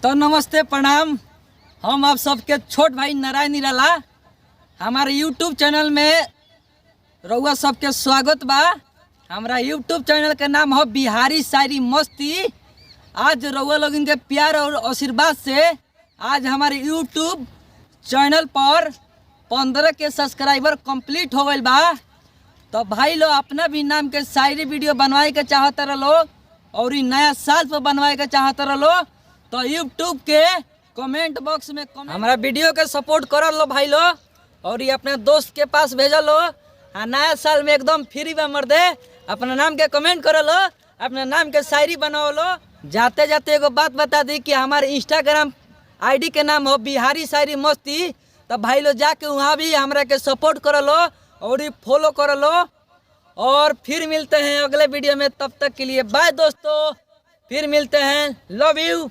तो नमस्ते प्रणाम। हम आप सबके छोट भाई नारायण निराला हमारे यूट्यूब चैनल में रउआ सबके स्वागत बा। हमारा यूट्यूब चैनल के नाम है बिहारी शायरी मस्ती। आज रउआ लोग इनके प्यार और आशीर्वाद से आज हमारे यूट्यूब चैनल पर 15 के सब्सक्राइबर कंप्लीट हो गए बा। तो भाई लोग अपना भी नाम के शायरी वीडियो बनवाए के चाहते रहो और ई नया साल पर बनवाए के चाहते रहो तो यूट्यूब के कमेंट बॉक्स में हमारा वीडियो के सपोर्ट कर लो भाई लो और ये अपने दोस्त के पास भेजा लो। नया साल में एकदम फ्री में मर दे अपना नाम के कमेंट कर लो, अपने नाम के शायरी बनाओ लो। जाते जाते एगो बात बता दी कि हमारे इंस्टाग्राम आईडी के नाम हो बिहारी शायरी मस्ती। तो भाई लोग जाके वहाँ भी हमरा के सपोर्ट कर लो और फॉलो कर लो। और फिर मिलते हैं अगले वीडियो में, तब तक के लिए बाय दोस्तों, फिर मिलते हैं, लव यू।